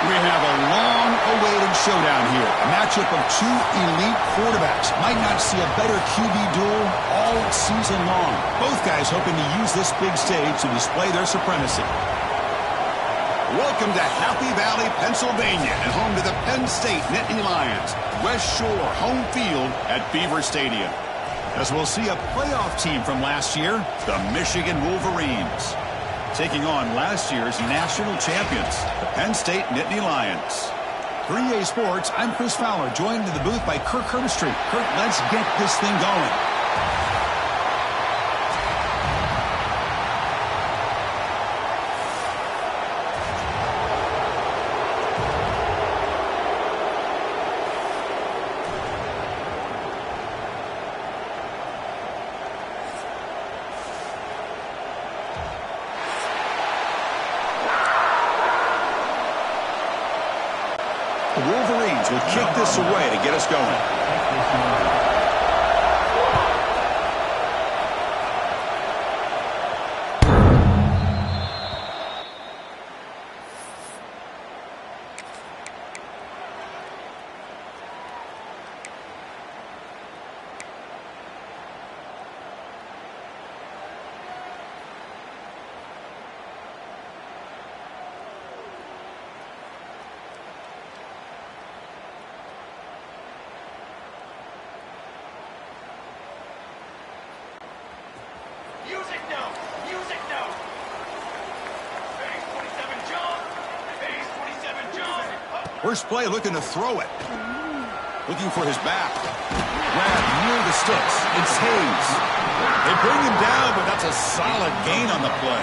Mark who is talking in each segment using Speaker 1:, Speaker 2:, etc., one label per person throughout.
Speaker 1: We have a long-awaited showdown here. A matchup of two elite quarterbacks. Might not see a better QB duel all season long. Both guys hoping to use this big stage to display their supremacy. Welcome to Happy Valley, Pennsylvania, and home to the Penn State Nittany Lions. West Shore home field at Beaver Stadium. As we'll see a playoff team from last year, the Michigan Wolverines, taking on last year's national champions, the Penn State Nittany Lions. 3A Sports, I'm Chris Fowler, joined in the booth by Kirk Herbstreit. Kirk, let's get this thing going. The Wolverines will kick this away to get us going. First play looking to throw it. Looking for his back. Grab near the sticks. It's Hayes. They bring him down, but that's a solid gain on the play.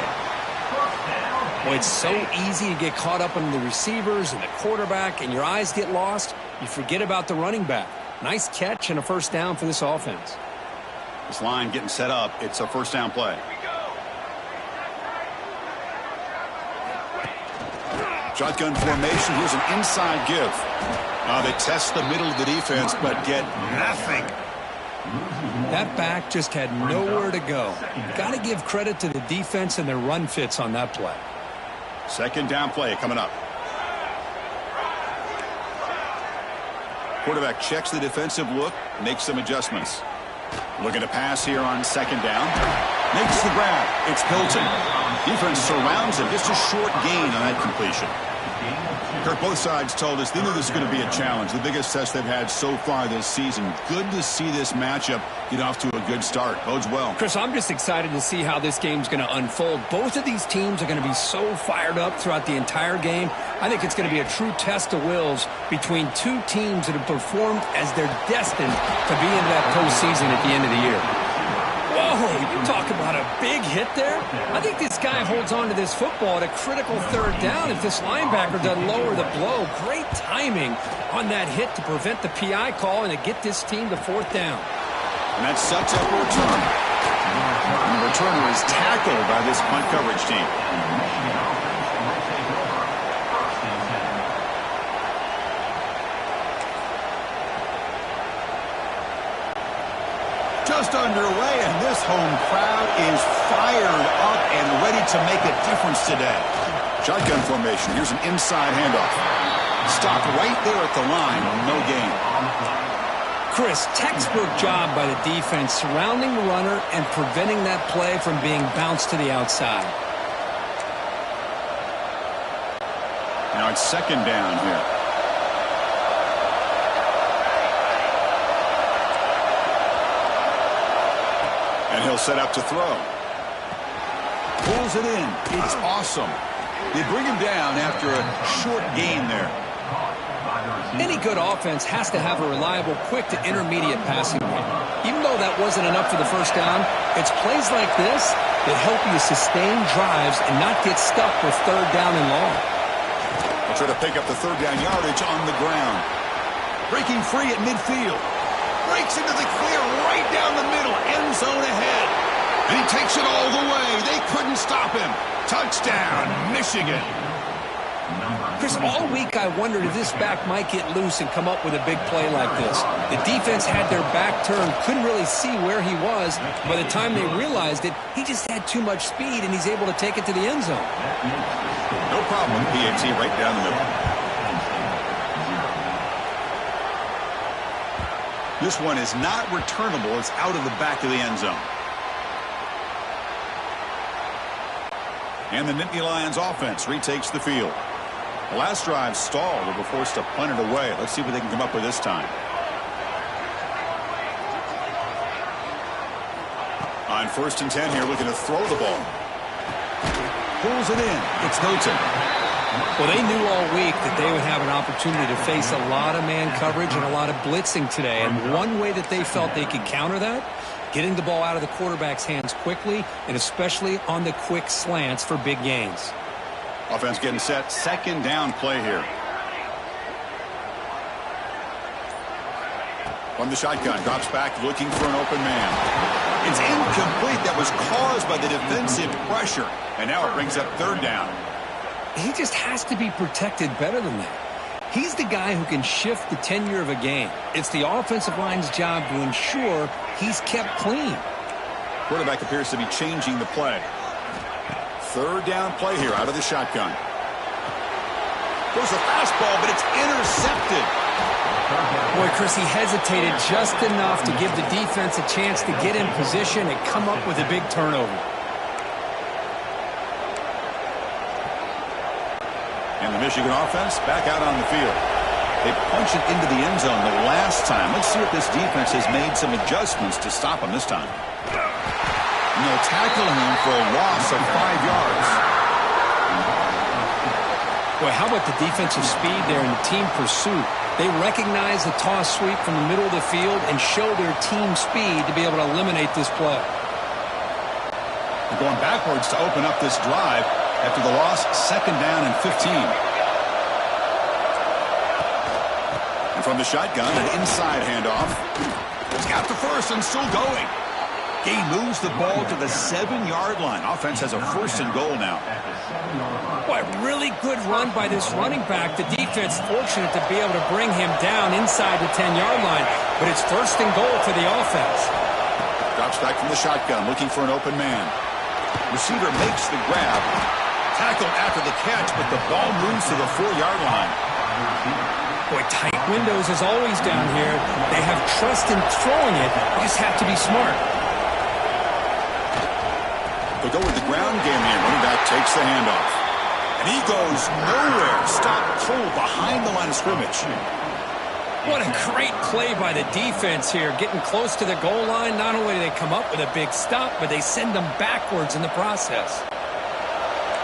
Speaker 2: Boy, it's so easy to get caught up in the receivers and the quarterback, and your eyes get lost. You forget about the running back. Nice catch and a first down for this offense.
Speaker 1: This line getting set up. It's a first down play. Shotgun formation. Here's an inside give. They test the middle of the defense, but get nothing.
Speaker 2: That back just had nowhere to go. Got to give credit to the defense and their run fits on that play.
Speaker 1: Second down play coming up. Quarterback checks the defensive look, makes some adjustments. Looking to pass here on second down. Makes the grab. It's Hilton. Defense surrounds him. Just a short gain on that completion. Kirk, both sides told us they knew this was going to be a challenge. The biggest test they've had so far this season. Good to see this matchup get off to a good start. Bodes well.
Speaker 2: Chris, I'm just excited to see how this game's going to unfold. Both of these teams are going to be so fired up throughout the entire game. I think it's going to be a true test of wills between two teams that have performed as they're destined to be into that postseason at the end of the year. Whoa, you talk about a big hit there. I think this guy holds on to this football at a critical third down if this linebacker doesn't lower the blow. Great timing on that hit to prevent the PI call and to get this team to fourth down.
Speaker 1: And that sets up a return. And the returner is tackled by this punt coverage team. Just underway, and this home crowd is fired up and ready to make a difference today. Shotgun formation. Here's an inside handoff. Stopped right there at the line. No gain.
Speaker 2: Chris, textbook job by the defense surrounding the runner and preventing that play from being bounced to the outside.
Speaker 1: Now it's second down here. And he'll set up to throw. Pulls it in. It's awesome. They bring him down after a short gain there.
Speaker 2: Any good offense has to have a reliable, quick to intermediate passing game. Even though that wasn't enough for the first down, it's plays like this that help you sustain drives and not get stuck with third down and long.
Speaker 1: They'll try to pick up the third down yardage on the ground. Breaking free at midfield. Breaks into the clear right down the middle. End zone ahead. And he takes it all the way. They couldn't stop him. Touchdown, Michigan.
Speaker 2: Chris, all week I wondered if this back might get loose and come up with a big play like this. The defense had their back turned, couldn't really see where he was. By the time they realized it, he just had too much speed, and he's able to take it to the end zone.
Speaker 1: No problem with PAT right down the middle. This one is not returnable. It's out of the back of the end zone. And the Nittany Lions offense retakes the field. The last drive stalled. They were forced to punt it away. Let's see what they can come up with this time. On 1st and 10 here, looking to throw the ball. Pulls it in. It's Hilton.
Speaker 2: Well, they knew all week that they would have an opportunity to face a lot of man coverage and a lot of blitzing today. And one way that they felt they could counter that, getting the ball out of the quarterback's hands quickly, and especially on the quick slants for big gains.
Speaker 1: Offense getting set. 2nd down play here. From the shotgun, drops back looking for an open man. It's incomplete. That was caused by the defensive pressure. And now it brings up 3rd down.
Speaker 2: He just has to be protected better than that. He's the guy who can shift the tenure of a game. It's the offensive line's job to ensure he's kept clean.
Speaker 1: Quarterback appears to be changing the play. 3rd down play here out of the shotgun. Goes a fastball, but it's intercepted.
Speaker 2: Boy, Chris, he hesitated just enough to give the defense a chance to get in position and come up with a big turnover.
Speaker 1: And the Michigan offense back out on the field. They punch it into the end zone the last time. Let's see if this defense has made some adjustments to stop him this time. And they'll tackle him for a loss of 5 yards.
Speaker 2: Boy, how about the defensive speed there in the team pursuit? They recognize the toss sweep from the middle of the field and show their team speed to be able to eliminate this play.
Speaker 1: They're going backwards to open up this drive after the loss. 2nd down and 15. And from the shotgun, an inside handoff. It's got the first and still going. He moves the ball to the 7-yard line. Offense has a 1st and goal now.
Speaker 2: Boy, really good run by this running back. The defense fortunate to be able to bring him down inside the 10-yard line. But it's 1st and goal for the offense.
Speaker 1: Drops back from the shotgun, looking for an open man. Receiver makes the grab. Tackled after the catch, but the ball moves to the 4-yard line.
Speaker 2: Boy, tight windows as always down here. They have trust in throwing it. They just have to be smart.
Speaker 1: They'll go with the ground game here. Running back takes the handoff. And he goes nowhere. Stopped cold behind the line of scrimmage.
Speaker 2: What a great play by the defense here. Getting close to the goal line, not only do they come up with a big stop, but they send them backwards in the process.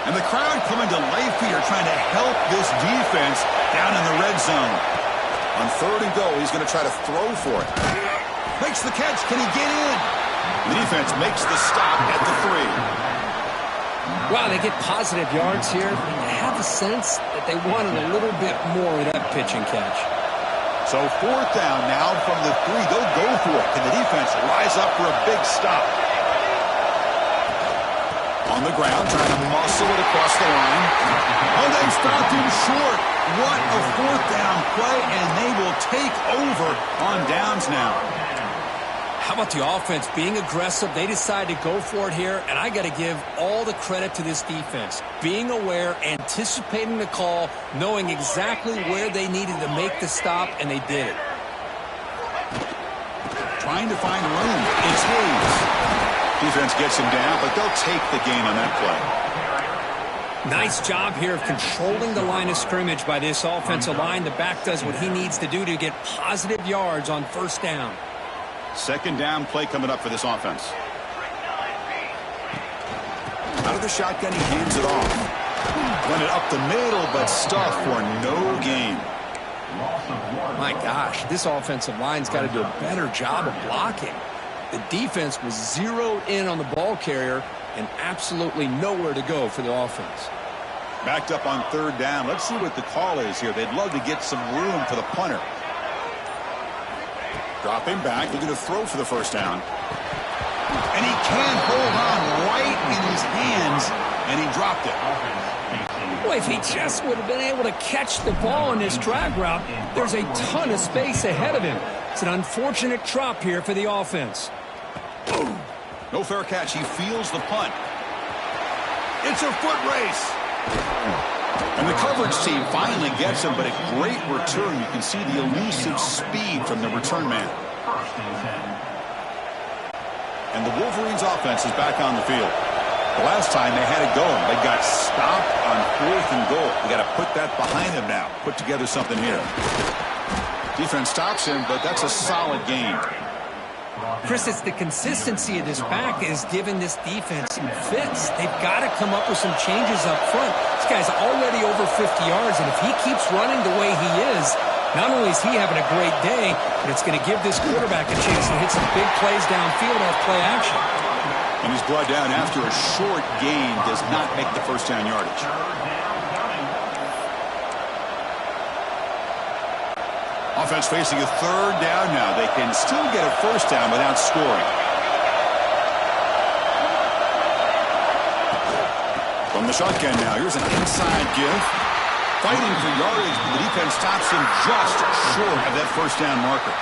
Speaker 1: And the crowd coming to life here, trying to help this defense down in the red zone. On 3rd and goal, he's going to try to throw for it. Makes the catch. Can he get in? The defense makes the stop at the 3.
Speaker 2: Wow, they get positive yards here. I have a sense that they wanted a little bit more of that pitch and catch.
Speaker 1: So 4th down now from the 3. They'll go for it. Can the defense rise up for a big stop? On the ground, trying to muscle it across the line. Oh, they stopped him short. What a 4th down play, and they will take over on downs now.
Speaker 2: How about the offense being aggressive? They decide to go for it here, and I got to give all the credit to this defense. Being aware, anticipating the call, knowing exactly where they needed to make the stop, and they did it.
Speaker 1: Trying to find room. It's Hayes. Defense gets him down, but they'll take the game on that play.
Speaker 2: Nice job here of controlling the line of scrimmage by this offensive line. The back does what he needs to do to get positive yards on 1st down.
Speaker 1: 2nd down play coming up for this offense. Out of the shotgun, he hands it off. Run it up the middle, but stuffed for no gain.
Speaker 2: My gosh, this offensive line's got to do a better job of blocking. The defense was zeroed in on the ball carrier and absolutely nowhere to go for the offense.
Speaker 1: Backed up on 3rd down. Let's see what the call is here. They'd love to get some room for the punter. Dropping back, looking to throw for the 1st down. And he can't hold on right in his hands, and he dropped it.
Speaker 2: Boy, if he just would have been able to catch the ball in this drag route, there's a ton of space ahead of him. It's an unfortunate drop here for the offense.
Speaker 1: Boom. No fair catch. He feels the punt. It's a foot race. And the coverage team finally gets him, but a great return. You can see the elusive speed from the return man. And the Wolverines offense is back on the field. The last time they had it going, they got stopped on 4th and goal. We got to put that behind them now. Put together something here. Defense stops him, but that's a solid game.
Speaker 2: Chris, it's the consistency of this back is giving this defense some fits. They've got to come up with some changes up front. This guy's already over 50 yards, and if he keeps running the way he is, not only is he having a great day, but it's going to give this quarterback a chance to hit some big plays downfield off play action.
Speaker 1: And he's brought down after a short gain, does not make the first down yardage. Offense facing a 3rd down now. They can still get a first down without scoring. From the shotgun now, here's an inside give. Fighting for yardage, but the defense stops him just short of that first down marker.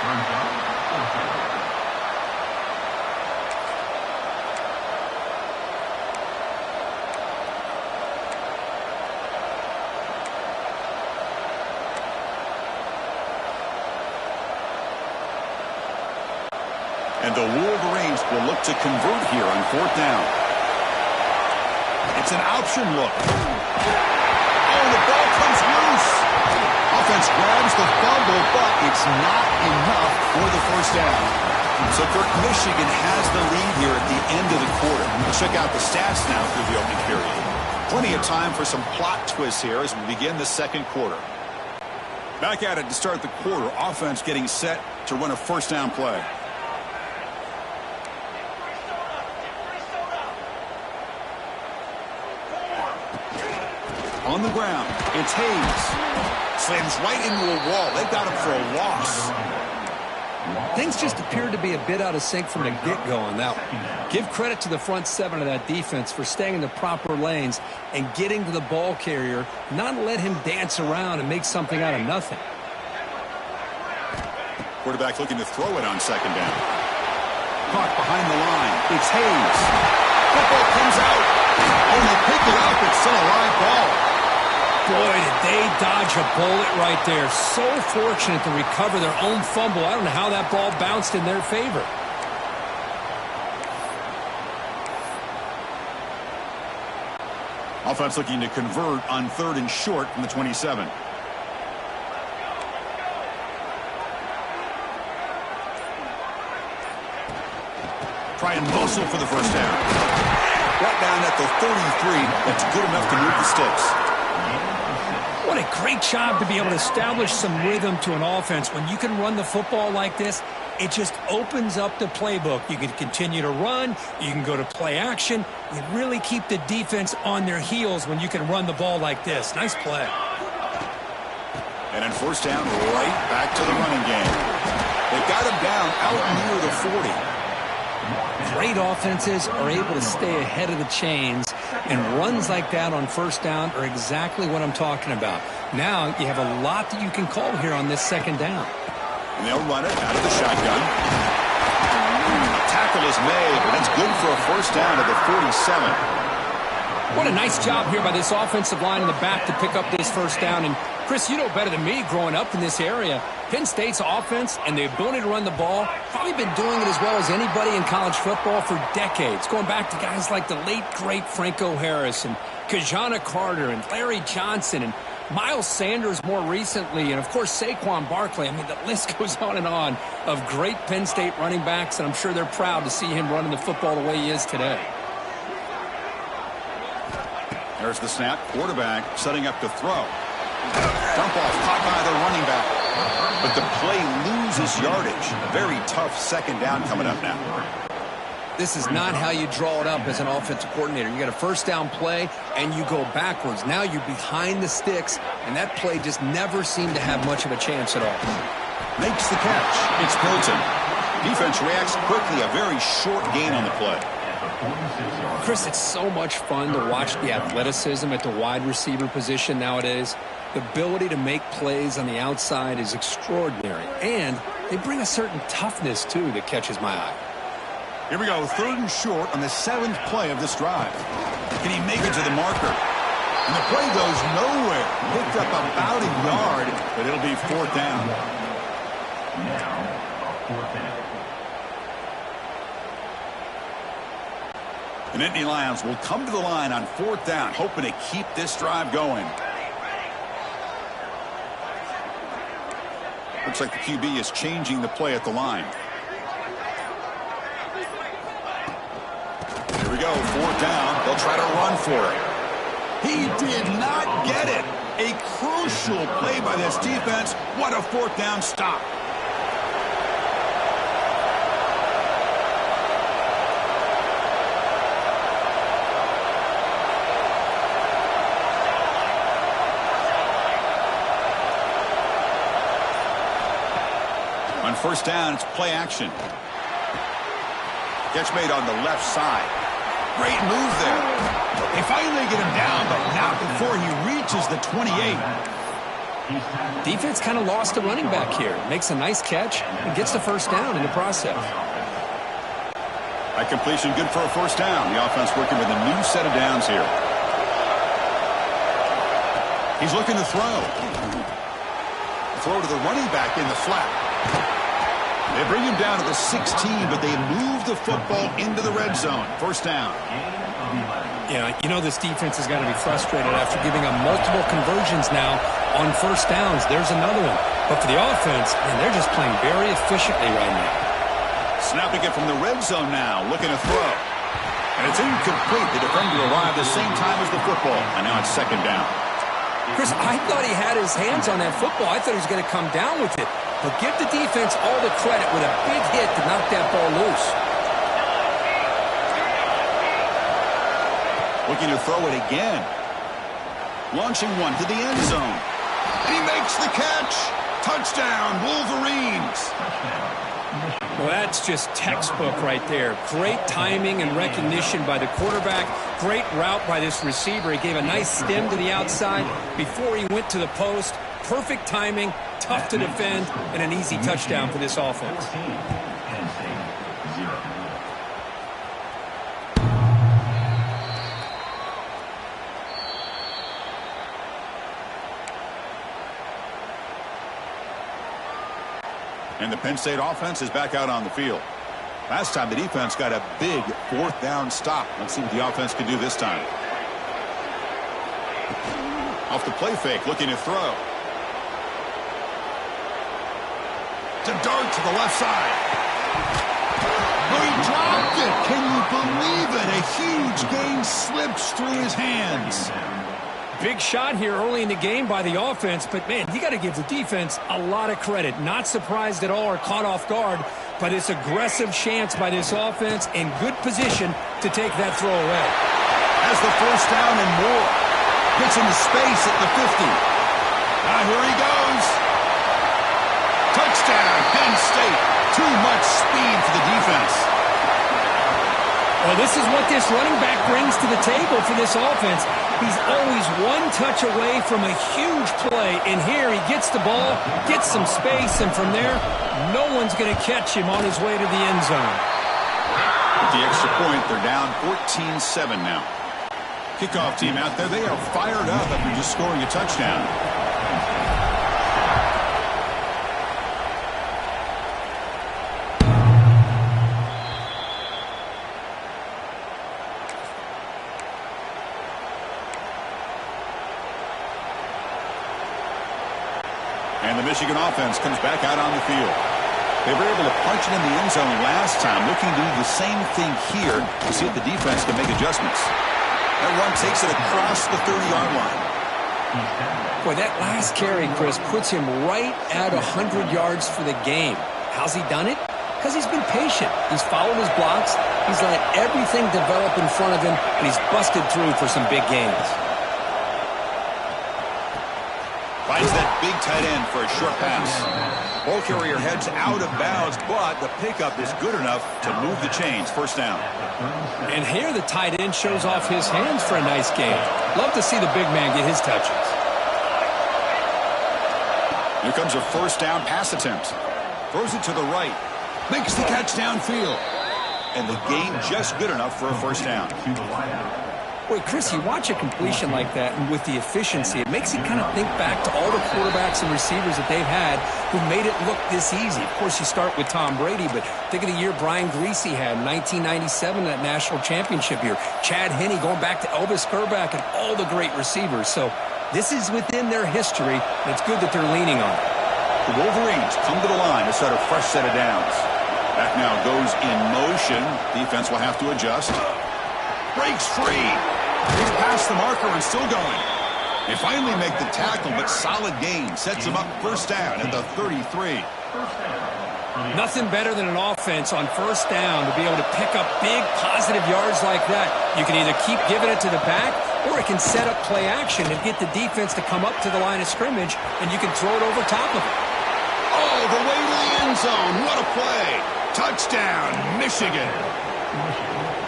Speaker 1: And the Wolverines will look to convert here on 4th down. It's an option look. Oh, the ball comes loose. Offense grabs the fumble, but it's not enough for the first down. So, Kirk, Michigan has the lead here at the end of the quarter. We'll check out the stats now through the opening period. Plenty of time for some plot twists here as we begin the second quarter. Back at it to start the quarter. Offense getting set to run a first down play. On the ground, it's Hayes. Slams right into a wall. They've got him for a loss.
Speaker 2: Things just appeared to be a bit out of sync from the get-go on that one. Give credit to the front 7 of that defense for staying in the proper lanes and getting to the ball carrier, not let him dance around and make something out of nothing.
Speaker 1: Quarterback looking to throw it on 2nd down. Caught behind the line. It's Hayes. Football comes out. Oh, they pick it up. It's still a live ball.
Speaker 2: Boy, did they dodge a bullet right there. So fortunate to recover their own fumble. I don't know how that ball bounced in their favor.
Speaker 1: Offense looking to convert on 3rd and short from the 27. Try and muscle for the first down. Right down at the 33. That's good enough to move the sticks.
Speaker 2: What a great job to be able to establish some rhythm to an offense. When you can run the football like this, it just opens up the playbook. You can continue to run. You can go to play action. You really keep the defense on their heels when you can run the ball like this. Nice play.
Speaker 1: And then first down, right back to the running game. They've got him down out near the 40.
Speaker 2: Great offenses are able to stay ahead of the chains, and runs like that on first down are exactly what I'm talking about. Now you have a lot that you can call here on this 2nd down.
Speaker 1: And they'll run it out of the shotgun. Tackle is made, but that's good for a first down to the 47.
Speaker 2: What a nice job here by this offensive line in the back to pick up this first down. And Chris, you know better than me growing up in this area, Penn State's offense and the ability to run the ball, probably been doing it as well as anybody in college football for decades, going back to guys like the late, great Franco Harris and Kajana Carter and Larry Johnson and Miles Sanders more recently, and, of course, Saquon Barkley. I mean, the list goes on of great Penn State running backs, and I'm sure they're proud to see him running the football the way he is today.
Speaker 1: There's the snap. Quarterback setting up to throw. Dump off caught by the running back. But the play loses yardage. A very tough 2nd down coming up now.
Speaker 2: This is not how you draw it up as an offensive coordinator. You got a first down play, and you go backwards. Now you're behind the sticks, and that play just never seemed to have much of a chance at all.
Speaker 1: Makes the catch. It's Hilton. Defense reacts quickly. A very short gain on the play.
Speaker 2: Chris, it's so much fun to watch the athleticism at the wide receiver position nowadays. The ability to make plays on the outside is extraordinary, and they bring a certain toughness, too, that catches my eye.
Speaker 1: Here we go, 3rd and short on the 7th play of this drive. Can he make it to the marker? And the play goes nowhere. Picked up about a yard, but it'll be 4th down. The Nittany Lions will come to the line on 4th down, hoping to keep this drive going. Looks like the QB is changing the play at the line. Here we go, 4th down. They'll try to run for it. He did not get it. A crucial play by this defense. What a 4th down stop. On 1st down, it's play action. Catch made on the left side. Great move there. They finally get him down, but not before he reaches the 28.
Speaker 2: Defense kind of lost the running back here. Makes a nice catch and gets the 1st down in the process.
Speaker 1: That completion good for a 1st down. The offense working with a new set of downs here. He's looking to throw. Throw to the running back in the flat. They bring him down to the 16, but they move the football into the red zone. 1st down.
Speaker 2: Yeah, you know this defense is going to be frustrated after giving up multiple conversions now on 1st downs. There's another one. But for the offense, man, they're just playing very efficiently right now.
Speaker 1: Snapping it from the red zone now, looking to throw. And it's incomplete. The defender arrived the same time as the football, and now it's 2nd down.
Speaker 2: Chris, I thought he had his hands on that football. I thought he was going to come down with it. But give the defense all the credit with a big hit to knock that ball loose.
Speaker 1: Looking to throw it again. Launching one to the end zone. And he makes the catch. Touchdown, Wolverines.
Speaker 2: Well, that's just textbook right there. Great timing and recognition by the quarterback. Great route by this receiver. He gave a nice stem to the outside before he went to the post. Perfect timing, tough to defend, and an easy touchdown for this offense.
Speaker 1: And the Penn State offense is back out on the field. Last time the defense got a big 4th down stop. Let's see what the offense can do this time. Off the play fake, looking to throw. To dart to the left side. Oh, he dropped it. Can you believe it? A huge gain slips through his hands.
Speaker 2: Big shot here early in the game by the offense, but, man, you got to give the defense a lot of credit. Not surprised at all or caught off guard, but it's aggressive chance by this offense in good position to take that throw away.
Speaker 1: Has the 1st down and more. Gets into space at the 50. Now here he goes. Touchdown, Penn State. Too much speed for the defense.
Speaker 2: Well, this is what this running back brings to the table for this offense. He's always one touch away from a huge play, and here he gets the ball, gets some space, and from there, no one's going to catch him on his way to the end zone.
Speaker 1: With the extra point, they're down 14-7 now. Kickoff team out there, they are fired up after just scoring a touchdown. And the Michigan offense comes back out on the field. They were able to punch it in the end zone last time, looking to do the same thing here to see if the defense can make adjustments. That run takes it across the 30-yard line.
Speaker 2: Boy, that last carry, Chris, puts him right at 100 yards for the game. How's he done it? Because he's been patient. He's followed his blocks. He's let everything develop in front of him, and he's busted through for some big gains.
Speaker 1: Finds that big tight end for a short pass. Ball carrier heads out of bounds, but the pickup is good enough to move the chains. 1st down.
Speaker 2: And here the tight end shows off his hands for a nice game. Love to see the big man get his touches.
Speaker 1: Here comes a 1st down pass attempt. Throws it to the right. Makes the catch downfield. And the gain just good enough for a 1st down.
Speaker 2: Boy, Chris, you watch a completion like that, and with the efficiency, it makes you kind of think back to all the quarterbacks and receivers that they've had who made it look this easy. Of course, you start with Tom Brady, but think of the year Brian Griese had in 1997, that national championship year. Chad Henne going back to Elvis Grbac and all the great receivers. So this is within their history, and it's good that they're leaning on it.
Speaker 1: The Wolverines come to the line to start a fresh set of downs. Back now goes in motion. Defense will have to adjust. Breaks free. He's past the marker and still going. They finally make the tackle, but solid gain sets them up first down at the 33.
Speaker 2: Nothing better than an offense on first down to be able to pick up big positive yards like that. You can either keep giving it to the back, or it can set up play action and get the defense to come up to the line of scrimmage, and you can throw it over top of it.
Speaker 1: Oh, the way to the end zone. What a play. Touchdown, Michigan.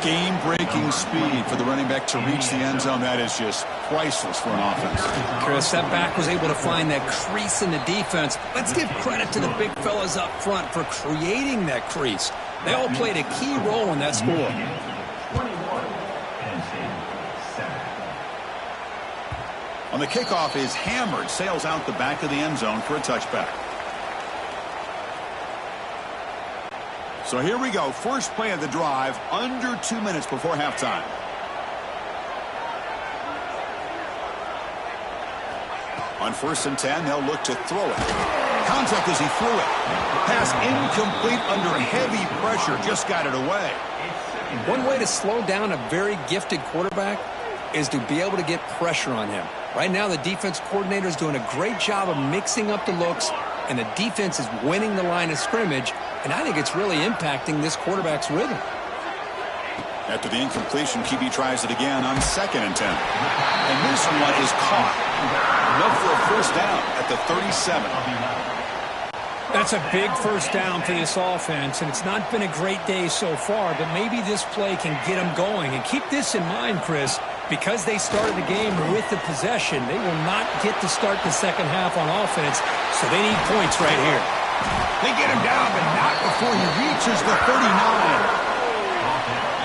Speaker 1: Game-breaking speed for the running back to reach the end zone. That is just priceless for an offense.
Speaker 2: Chris, that back was able to find that crease in the defense. Let's give credit to the big fellas up front for creating that crease. They all played a key role in that score.
Speaker 1: On the kickoff is hammered, sails out the back of the end zone for a touchback. So here we go. First play of the drive, under 2 minutes before halftime. On 1st and 10, they'll look to throw it. Contact as he threw it. Pass incomplete under heavy pressure. Just got it away.
Speaker 2: One way to slow down a very gifted quarterback is to be able to get pressure on him. Right now, the defense coordinator is doing a great job of mixing up the looks, and the defense is winning the line of scrimmage, and I think it's really impacting this quarterback's rhythm.
Speaker 1: After the incompletion, QB tries it again on 2nd and 10. And this one is caught. Enough for a first down at the 37.
Speaker 2: That's a big first down for this offense, and it's not been a great day so far, but maybe this play can get them going. And keep this in mind, Chris, because they started the game with the possession, they will not get to start the second half on offense, so they need points right here.
Speaker 1: They get him down, but not before he reaches the 39.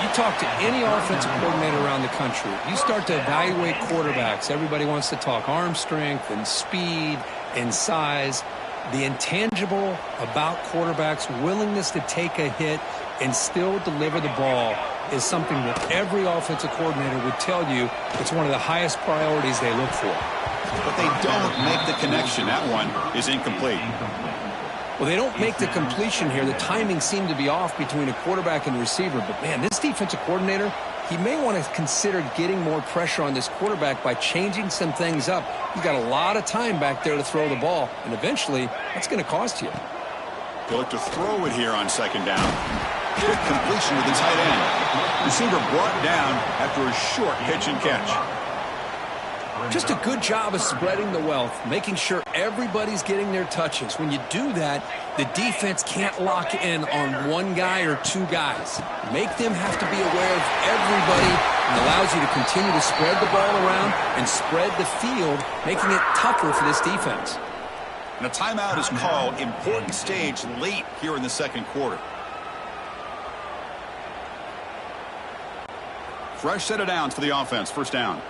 Speaker 2: You talk to any offensive coordinator around the country, you start to evaluate quarterbacks. Everybody wants to talk arm strength and speed and size. The intangible about quarterbacks' willingness to take a hit and still deliver the ball is something that every offensive coordinator would tell you it's one of the highest priorities they look for.
Speaker 1: But they don't make the connection. That one is incomplete.
Speaker 2: Well, they don't make the completion here. The timing seemed to be off between a quarterback and receiver. But, man, this defensive coordinator, he may want to consider getting more pressure on this quarterback by changing some things up. He's got a lot of time back there to throw the ball, and eventually that's going to cost you.
Speaker 1: They look to throw it here on 2nd down. Quick completion to the tight end. Receiver brought down after a short pitch and catch.
Speaker 2: Just a good job of spreading the wealth, making sure everybody's getting their touches. When you do that, the defense can't lock in on one guy or two guys. Make them have to be aware of everybody, and allows you to continue to spread the ball around and spread the field, making it tougher for this defense.
Speaker 1: And a timeout is called. Important stage late here in the second quarter. Fresh set of downs for the offense. First down.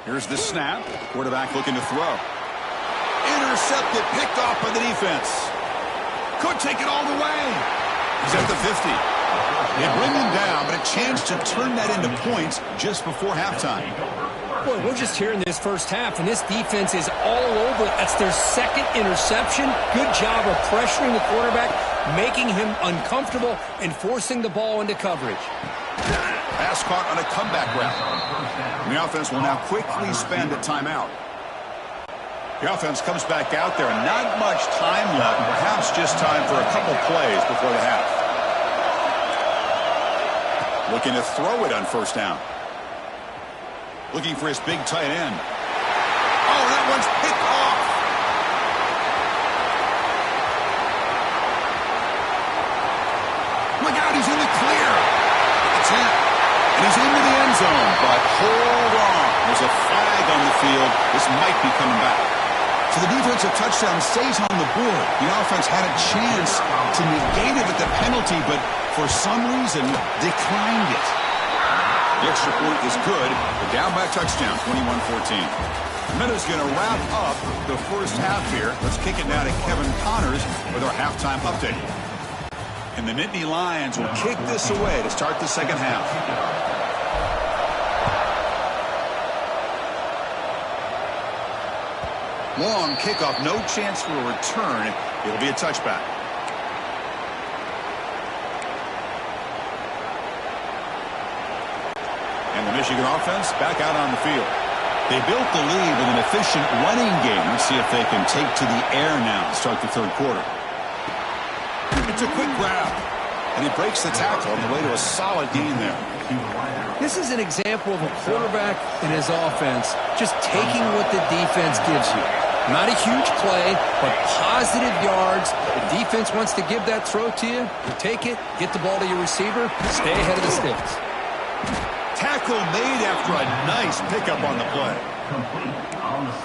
Speaker 1: Here's the snap. Quarterback looking to throw. Intercepted, picked off by the defense. Could take it all the way. He's at the 50. They bring him down, but a chance to turn that into points just before halftime.
Speaker 2: Boy, we're just here in this first half, and this defense is all over. That's their second interception. Good job of pressuring the quarterback, making him uncomfortable, and forcing the ball into coverage.
Speaker 1: Pass caught on a comeback route. And the offense will now quickly spend a timeout. The offense comes back out there, and not much time left. Perhaps just time for a couple plays before the half. Looking to throw it on first down. Looking for his big tight end. Oh, that one's picked off. Look out, he's in the clear. It's in. And he's into the end zone, but hold on. There's a flag on the field. This might be coming back. So the defensive touchdown stays on the board. The offense had a chance to negate it with the penalty, but for some reason declined it. The extra point is good. The down-back touchdown, 21-14. Minutes going to wrap up the first half here. Let's kick it now to Kevin Connors with our halftime update. And the Nittany Lions will kick this away to start the second half. Long kickoff, no chance for a return. It'll be a touchback. And the Michigan offense back out on the field. They built the lead with an efficient running game. Let's see if they can take to the air now to start the third quarter. It's a quick grab. And he breaks the tackle on the way to a solid gain there.
Speaker 2: This is an example of a quarterback and his offense just taking what the defense gives you. Not a huge play, but positive yards. The defense wants to give that throw to you. You take it, get the ball to your receiver, stay ahead of the sticks.
Speaker 1: Tackle made after a nice pickup on the play.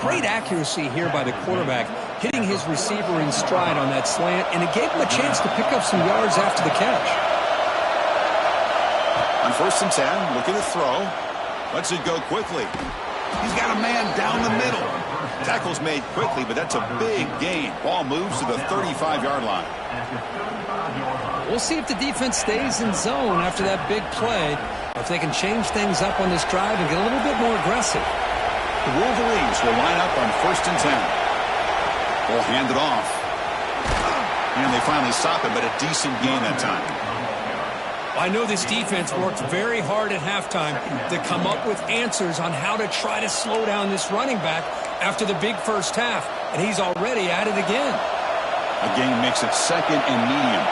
Speaker 2: Great accuracy here by the quarterback, hitting his receiver in stride on that slant, and it gave him a chance to pick up some yards after the catch.
Speaker 1: On 1st and 10, looking to throw. Lets it go quickly. He's got a man down the middle. Tackle's made quickly, but that's a big gain. Ball moves to the 35-yard line.
Speaker 2: We'll see if the defense stays in zone after that big play, or if they can change things up on this drive and get a little bit more aggressive.
Speaker 1: The Wolverines will line up on 1st and 10. Ball handed off. And they finally stop it, but a decent gain that time.
Speaker 2: I know this defense worked very hard at halftime to come up with answers on how to try to slow down this running back after the big first half, and he's already at it again.
Speaker 1: A gain makes it 2nd and medium.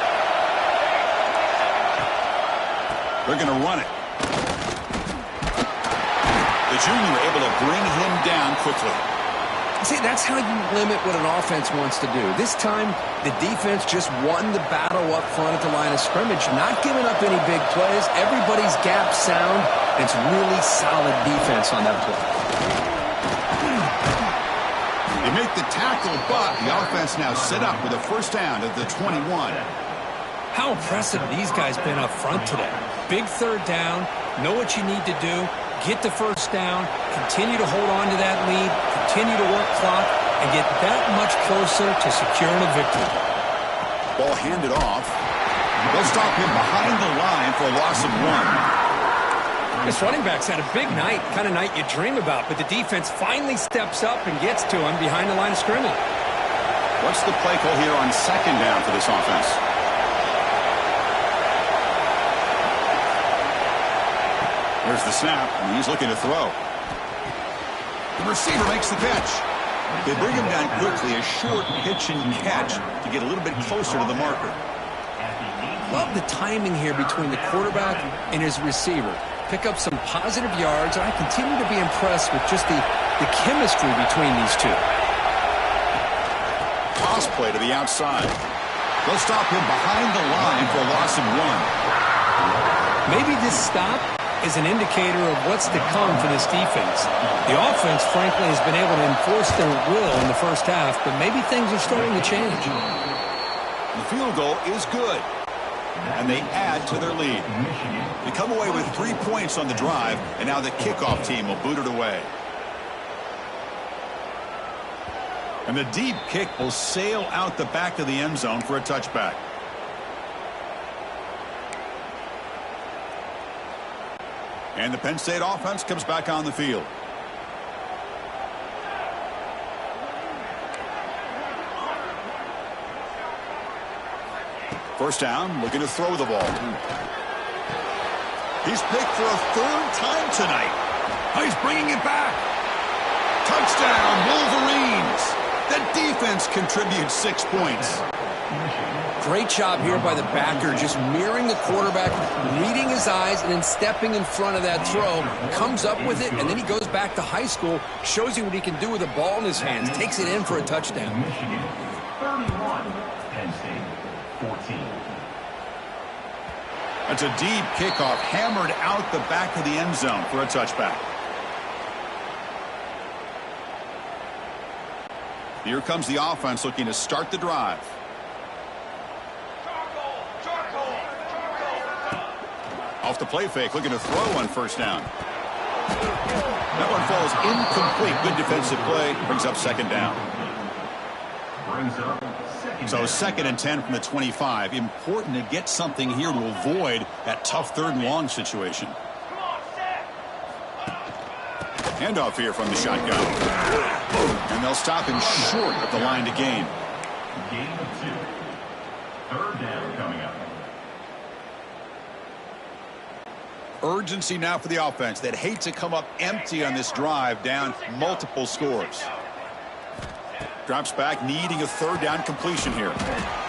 Speaker 1: They're going to run it. The junior able to bring him down quickly.
Speaker 2: See, that's how you limit what an offense wants to do. This time, the defense just won the battle up front at the line of scrimmage, not giving up any big plays. Everybody's gap sound. It's really solid defense on that play.
Speaker 1: They make the tackle, but the offense now set up with a first down at the 21.
Speaker 2: How impressive these guys been up front today. Big third down, know what you need to do, get the first down, continue to hold on to that lead, continue to work clock, and get that much closer to securing a victory.
Speaker 1: Ball handed off. They'll stop him behind the line for a loss of 1.
Speaker 2: This running back's had a big night, kind of night you dream about, but the defense finally steps up and gets to him behind the line of scrimmage.
Speaker 1: What's the play call here on 2nd down for this offense? There's the snap, and he's looking to throw. The receiver makes the catch. They bring him down quickly, a short pitch and catch to get a little bit closer to the marker.
Speaker 2: Love the timing here between the quarterback and his receiver. Pick up some positive yards, and I continue to be impressed with just the chemistry between these two.
Speaker 1: Toss play to the outside. They'll stop him behind the line for a loss of 1.
Speaker 2: Maybe this stop is an indicator of what's to come for this defense. The offense, frankly, has been able to enforce their will in the first half, but maybe things are starting to change.
Speaker 1: The field goal is good, and they add to their lead. They come away with 3 points on the drive, and now the kickoff team will boot it away. And the deep kick will sail out the back of the end zone for a touchback. And the Penn State offense comes back on the field. First down, looking to throw the ball. He's picked for a 3rd time tonight. Oh, he's bringing it back. Touchdown, Wolverines. The defense contributes 6 points.
Speaker 2: Great job here by the backer, just mirroring the quarterback, reading his eyes, and then stepping in front of that throw. Comes up with it, and then he goes back to high school, shows you what he can do with the ball in his hands, takes it in for a touchdown.
Speaker 3: Michigan 31, Penn State 14.
Speaker 1: That's a deep kickoff, hammered out the back of the end zone for a touchback. Here comes the offense looking to start the drive. Off the play fake, looking to throw on first down. That one falls incomplete. Good defensive play. Brings up second down. So 2nd and 10 from the 25. Important to get something here to avoid that tough 3rd and long situation. Handoff here from the shotgun. And they'll stop him short of the line to gain.
Speaker 3: Gain of 2. 3rd down coming up.
Speaker 1: Urgency now for the offense that hate to come up empty on this drive, down multiple scores. Drops back, needing a 3rd down completion here.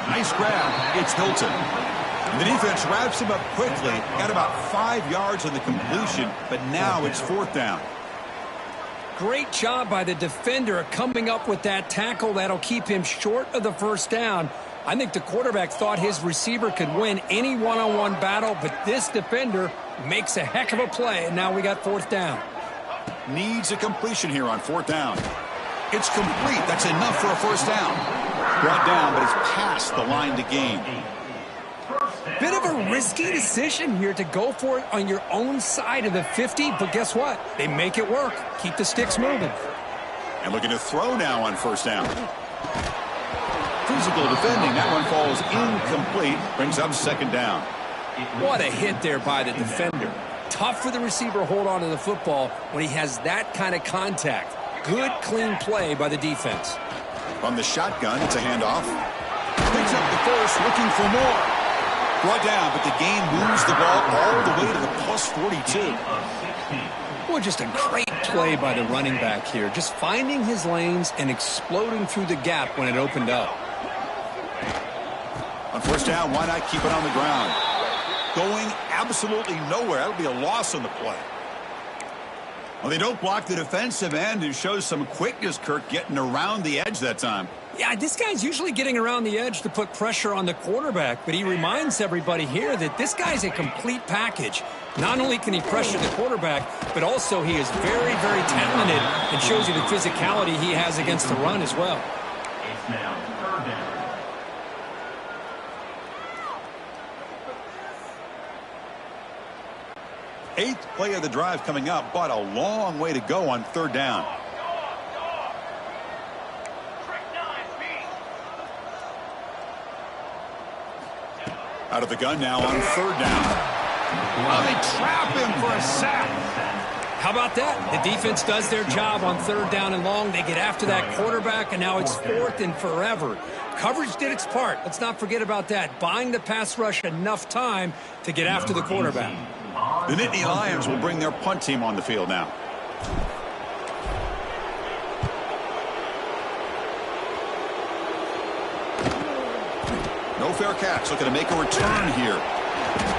Speaker 1: Nice grab. It's Hilton. And the defense wraps him up quickly. Got about 5 yards on the completion, but now it's 4th down.
Speaker 2: Great job by the defender coming up with that tackle that'll keep him short of the first down. I think the quarterback thought his receiver could win any one-on-one battle, but this defender makes a heck of a play, and now we got 4th down.
Speaker 1: Needs a completion here on 4th down. It's complete. That's enough for a first down. Brought down, but it's past the line to gain.
Speaker 2: Bit of a risky decision here to go for it on your own side of the 50, but guess what? They make it work. Keep the sticks moving.
Speaker 1: And looking to throw now on first down. Physical defending. That one falls incomplete. Brings up second down.
Speaker 2: What a hit there by the defender. Tough for the receiver to hold on to the football when he has that kind of contact. Good, clean play by the defense.
Speaker 1: From the shotgun, it's a handoff. Picks up the first, looking for more. Brought down, but the game moves the ball all the way to the plus 42.
Speaker 2: Boy, just a great play by the running back here. Just finding his lanes and exploding through the gap when it opened up.
Speaker 1: On first down, why not keep it on the ground? Going absolutely nowhere. That'll be a loss on the play. Well, they don't block the defensive end, who shows some quickness, Kirk, getting around the edge that time.
Speaker 2: Yeah, this guy's usually getting around the edge to put pressure on the quarterback, but he reminds everybody here that this guy's a complete package. Not only can he pressure the quarterback, but also he is very, very talented and shows you the physicality he has against the run as well.
Speaker 3: It's now 3rd down.
Speaker 1: Eighth play of the drive coming up, but a long way to go on 3rd down. Out of the gun now on 3rd down. Oh, they trap him for a sack.
Speaker 2: How about that? The defense does their job on 3rd down and long. They get after that quarterback, and now it's 4th and forever. Coverage did its part. Let's not forget about that. Buying the pass rush enough time to get after the quarterback.
Speaker 1: The Nittany Lions will bring their punt team on the field now. No fair catch. Looking to make a return here.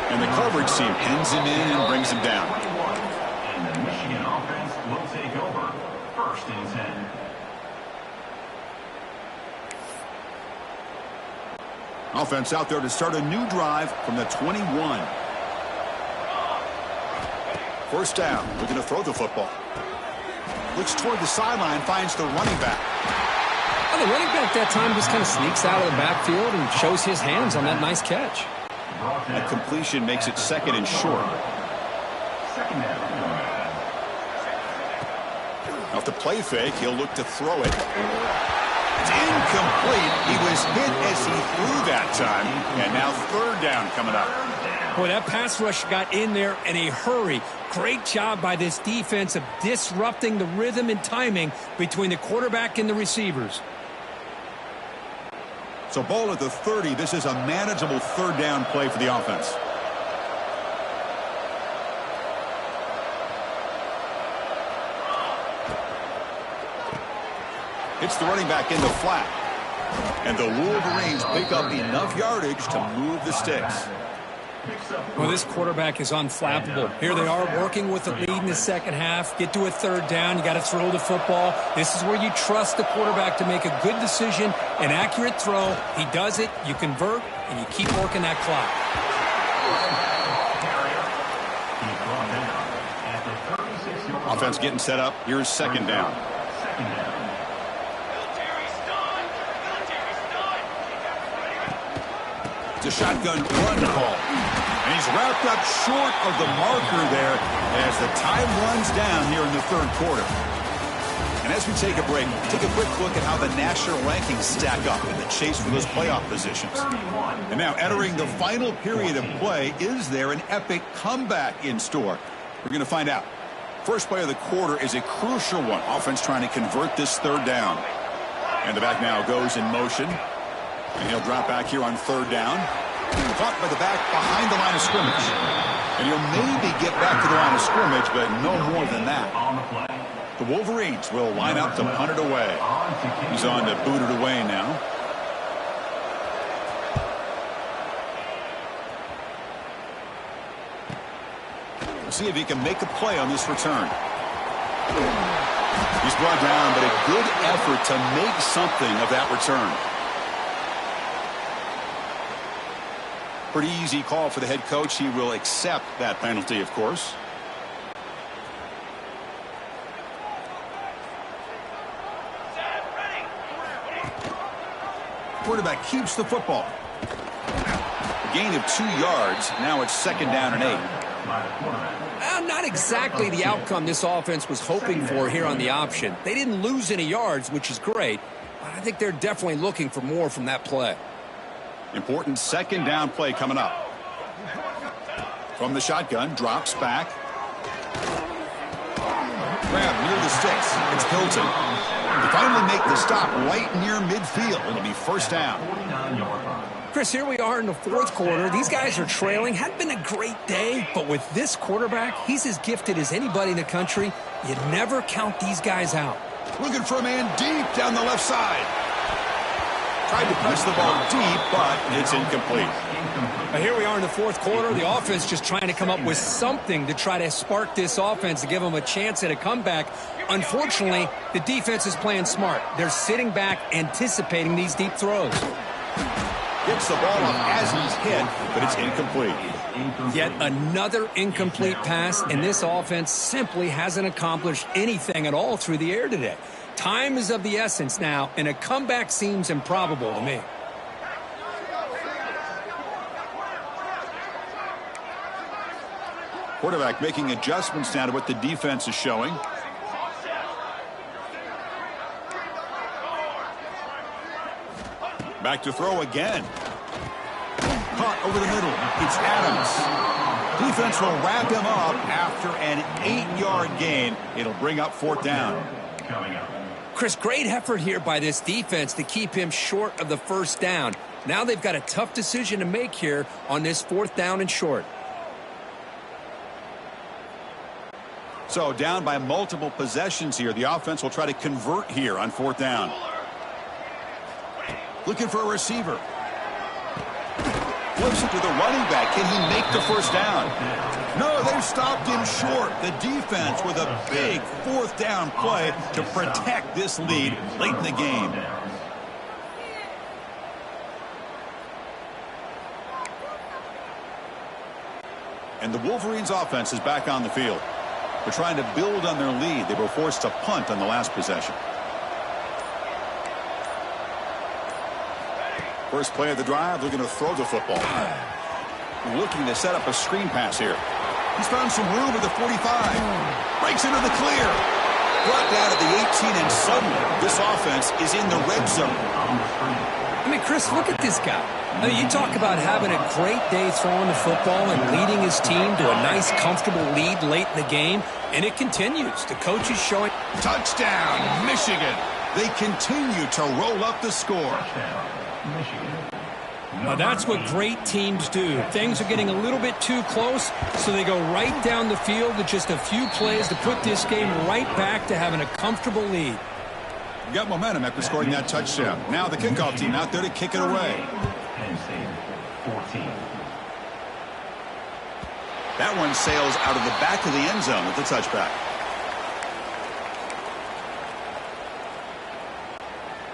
Speaker 1: And the coverage team pins him in and brings him down.
Speaker 3: And the Michigan offense will take over. 1st and 10.
Speaker 1: Offense out there to start a new drive from the 21. First down, looking to throw the football. Looks toward the sideline, finds the running back.
Speaker 2: Well, the running back that time just kind of sneaks out of the backfield and shows his hands on that nice catch.
Speaker 1: That completion makes it 2nd and short.
Speaker 3: 2nd down.
Speaker 1: Off the play fake, he'll look to throw it. It's incomplete. He was hit as he threw that time. And now 3rd down coming up.
Speaker 2: Boy, that pass rush got in there in a hurry. Great job by this defense of disrupting the rhythm and timing between the quarterback and the receivers.
Speaker 1: So ball at the 30. This is a manageable 3rd down play for the offense. It's the running back in the flat. And the Wolverines pick up enough yardage to move the sticks.
Speaker 2: Well, this quarterback is unflappable. Here they are working with the lead in the second half. Get to a 3rd down. You got to throw the football. This is where you trust the quarterback to make a good decision, an accurate throw. He does it. You convert, and you keep working that clock.
Speaker 1: Offense getting set up. Here's 2nd down. the shotgun run call. And he's wrapped up short of the marker there as the time runs down here in the third quarter. And as we take a break, take a quick look at how the national rankings stack up in the chase for those playoff positions. And now entering the final period of play, is there an epic comeback in store? We're going to find out. First play of the quarter is a crucial one. Offense trying to convert this third down. And the back now goes in motion. And he'll drop back here on third down. Caught by the back behind the line of scrimmage. And he'll maybe get back to the line of scrimmage, but no more than that. The Wolverines will line up to punt it away. He's on to boot it away now. We'll see if he can make a play on this return. He's brought down, but a good effort to make something of that return. Pretty easy call for the head coach. He will accept that penalty, of course. Quarterback keeps the football. A gain of 2 yards. Now it's second down and 8.
Speaker 2: Not exactly the outcome this offense was hoping for here on the option. They didn't lose any yards, which is great. But I think they're definitely looking for more from that play.
Speaker 1: Important second down play coming up. From the shotgun, drops back. Grab near the sticks. It's Hilton. They finally make the stop right near midfield. It'll be first down.
Speaker 2: Chris, here we are in the fourth quarter. These guys are trailing. Hadn't been a great day, but with this quarterback, he's as gifted as anybody in the country. You never count these guys out.
Speaker 1: Looking for a man deep down the left side. Tried to press the ball deep, but it's incomplete.
Speaker 2: Here we are in the fourth quarter. The offense just trying to come up with something to try to spark this offense to give them a chance at a comeback. Unfortunately, the defense is playing smart. They're sitting back, anticipating these deep throws.
Speaker 1: Gets the ball up as he's hit, but it's incomplete.
Speaker 2: Yet another incomplete pass, and this offense simply hasn't accomplished anything at all through the air today. Time is of the essence now, and a comeback seems improbable to me.
Speaker 1: Quarterback making adjustments now to what the defense is showing. Back to throw again. Caught over the middle. It's Adams. Defense will wrap him up after an 8-yard gain. It'll bring up fourth down.
Speaker 2: Chris, great effort here by this defense to keep him short of the first down. Now they've got a tough decision to make here on this fourth down and short.
Speaker 1: So down by multiple possessions here. The offense will try to convert here on fourth down. Looking for a receiver. Flips it to the running back. Can he make the first down? No, they've stopped him short. The defense with a big fourth down play to protect this lead late in the game. And the Wolverines offense is back on the field. They're trying to build on their lead. They were forced to punt on the last possession. First play of the drive, they're going to throw the football. Looking to set up a screen pass here. He's found some room at the 45. Breaks into the clear. Brought down at the 18, and suddenly this offense is in the red zone.
Speaker 2: I mean, Chris, look at this guy. I mean, you talk about having a great day throwing the football and leading his team to a nice, comfortable lead late in the game, and it continues. The coach is showing.
Speaker 1: Touchdown, Michigan. They continue to roll up the score.
Speaker 2: Now that's what great teams do. Things are getting a little bit too close, so they go right down the field with just a few plays to put this game right back to having a comfortable lead.
Speaker 1: Got momentum after scoring that touchdown. Now the kickoff team out there to kick it away. That one sails out of the back of the end zone with the touchback.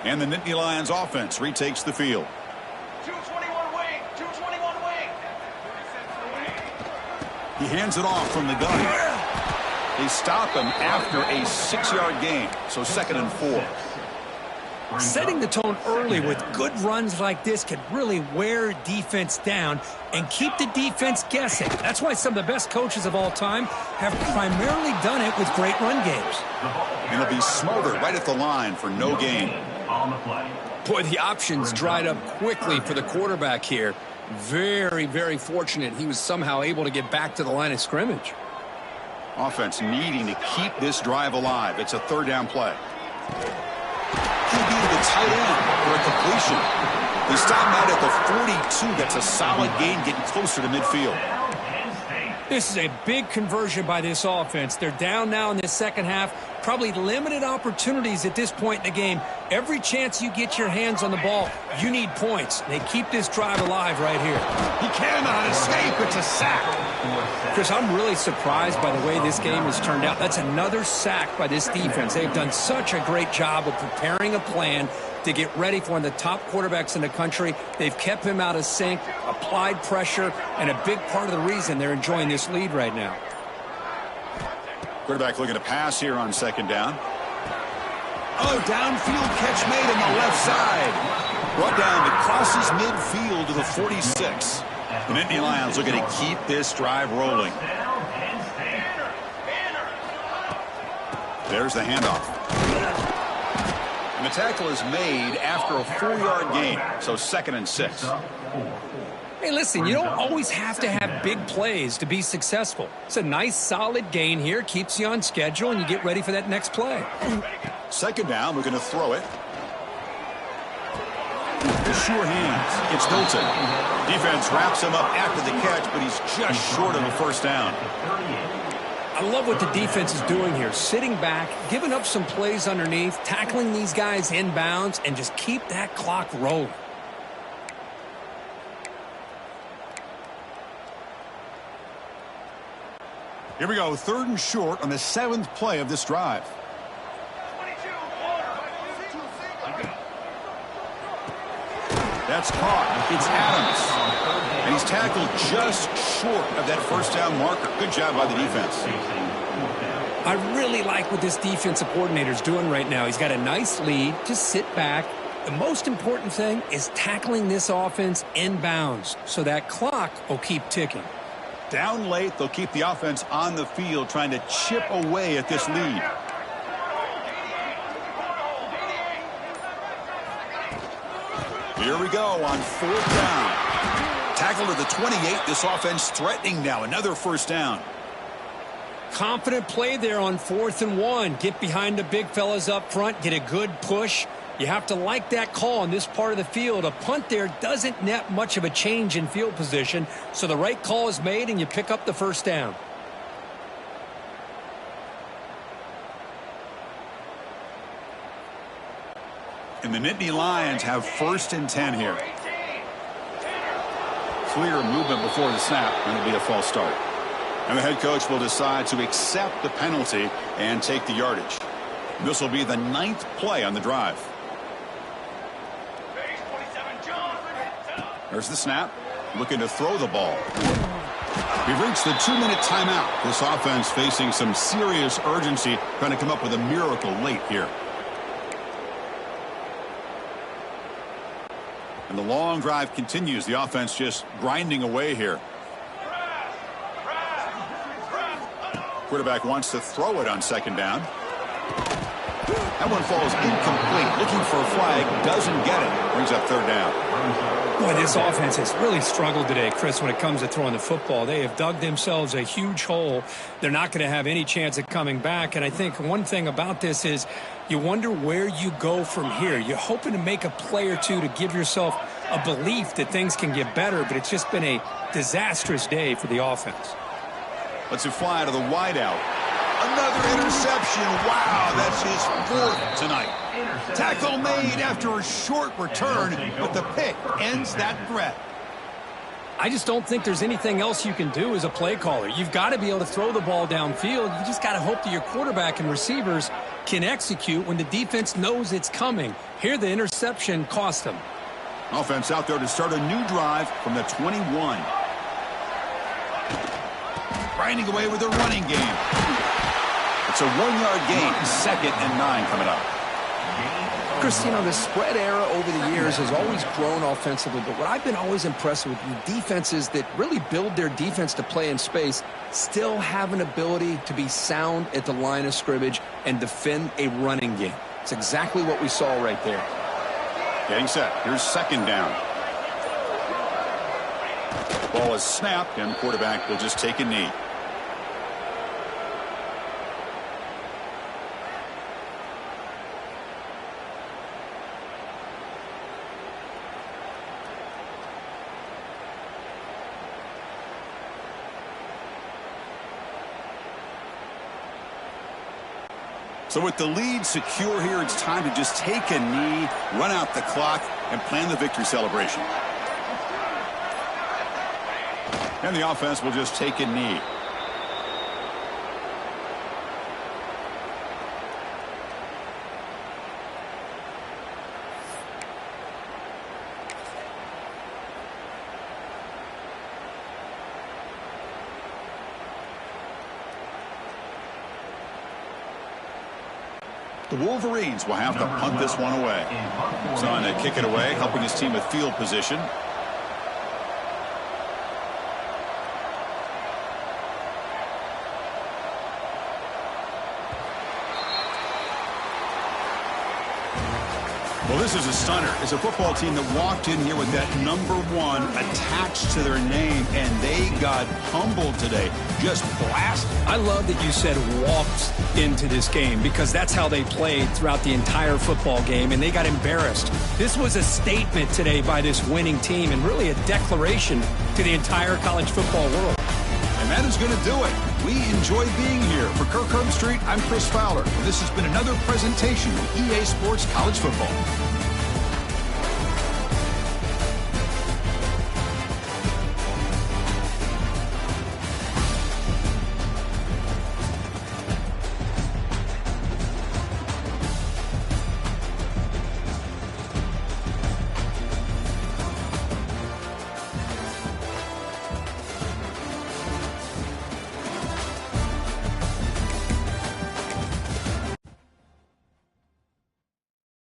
Speaker 1: And the Nittany Lions offense retakes the field.
Speaker 3: 221 wing, 221 wing.
Speaker 1: He hands it off from the gun. They stop him after a 6-yard gain, so second and 4.
Speaker 2: Setting the tone early with good runs like this can really wear defense down and keep the defense guessing. That's why some of the best coaches of all time have primarily done it with great run games.
Speaker 1: And he'll be smothered right at the line for no gain.
Speaker 3: On the play.
Speaker 2: Boy, the options dried up quickly for the quarterback here. Very, very fortunate he was somehow able to get back to the line of scrimmage.
Speaker 1: Offense needing to keep this drive alive. It's a third down play. QB to the tight end for a completion. They stop him out at the 42. That's a solid gain, getting closer to midfield.
Speaker 2: This is a big conversion by this offense. They're down now in this second half. Probably limited opportunities at this point in the game. Every chance you get your hands on the ball, you need points. They keep this drive alive right here.
Speaker 1: He cannot escape. It's a sack.
Speaker 2: Chris, I'm really surprised by the way this game has turned out. That's another sack by this defense. They've done such a great job of preparing a plan to get ready for one of the top quarterbacks in the country. They've kept him out of sync, applied pressure, and a big part of the reason they're enjoying this lead right now.
Speaker 1: Quarterback looking to pass here on second down. Oh, downfield catch made on the left side. Brought down to crosses midfield to the 46. The Nittany Lions looking to keep this drive rolling. There's the handoff. And the tackle is made after a 4-yard gain, so 2nd and 6.
Speaker 2: Hey, listen, you don't always have to have big plays to be successful. It's a nice, solid gain here, keeps you on schedule, and you get ready for that next play.
Speaker 1: Second down, we're going to throw it. Sure hands. It's Hilton. Defense wraps him up after the catch, but he's just short of a first down.
Speaker 2: I love what the defense is doing here. Sitting back, giving up some plays underneath, tackling these guys inbounds, and just keep that clock rolling.
Speaker 1: Here we go, 3rd and short on the 7th play of this drive. That's caught. It's Adams. And he's tackled just short of that first down marker. Good job by the defense.
Speaker 2: I really like what this defensive coordinator is doing right now. He's got a nice lead. Just sit back. The most important thing is tackling this offense inbounds so that clock will keep ticking.
Speaker 1: Down late, they'll keep the offense on the field trying to chip away at this lead. Here we go on 4th down. Tackle to the 28. This offense threatening now. Another first down.
Speaker 2: Confident play there on 4th and 1. Get behind the big fellas up front. Get a good push. You have to like that call on this part of the field. A punt there doesn't net much of a change in field position, so the right call is made and you pick up the first down.
Speaker 1: And the Nittany Lions have 1st and 10 here. Clear movement before the snap, and it'll be a false start. And the head coach will decide to accept the penalty and take the yardage. This will be the 9th play on the drive. There's the snap. Looking to throw the ball. We've reached the 2-minute timeout. This offense facing some serious urgency, trying to come up with a miracle late here. And the long drive continues. The offense just grinding away here. Quarterback wants to throw it on 2nd down. That one falls incomplete. Looking for a flag. Doesn't get it. Brings up 3rd down.
Speaker 2: Boy, this offense has really struggled today, Chris, when it comes to throwing the football. They have dug themselves a huge hole. They're not going to have any chance of coming back. And I think one thing about this is you wonder where you go from here. You're hoping to make a play or two to give yourself a belief that things can get better, but it's just been a disastrous day for the offense.
Speaker 1: Lets it fly to the wideout. Another interception. Wow, that's his 4th tonight. Tackle made after a short return, but the pick ends that threat.
Speaker 2: I just don't think there's anything else you can do as a play caller. You've got to be able to throw the ball downfield. You just got to hope that your quarterback and receivers can execute when the defense knows it's coming. Here, the interception cost them.
Speaker 1: Offense out there to start a new drive from the 21. Grinding away with a running game. It's a 1-yard gain. 2nd and 9 coming up.
Speaker 2: Chris, you know, the spread era over the years has always grown offensively, but what I've been always impressed with defenses that really build their defense to play in space still have an ability to be sound at the line of scrimmage and defend a running game. It's exactly what we saw right there.
Speaker 1: Getting set. Here's second down. Ball is snapped, and the quarterback will just take a knee. So with the lead secure here, it's time to just take a knee, run out the clock, and plan the victory celebration. And the offense will just take a knee. The Wolverines will have to punt this one away. He's on to kick it away, helping his team with field position. Well, this is a stunner. It's a football team that walked in here with that #1 attached to their name, and they got humbled today. Just blasted.
Speaker 2: I love that you said walked into this game because that's how they played throughout the entire football game, and they got embarrassed. This was a statement today by this winning team and really a declaration to the entire college football world.
Speaker 1: And that is going to do it. We enjoy being here. For Kirk Herbstreit, I'm Chris Fowler. This has been another presentation of EA Sports College Football.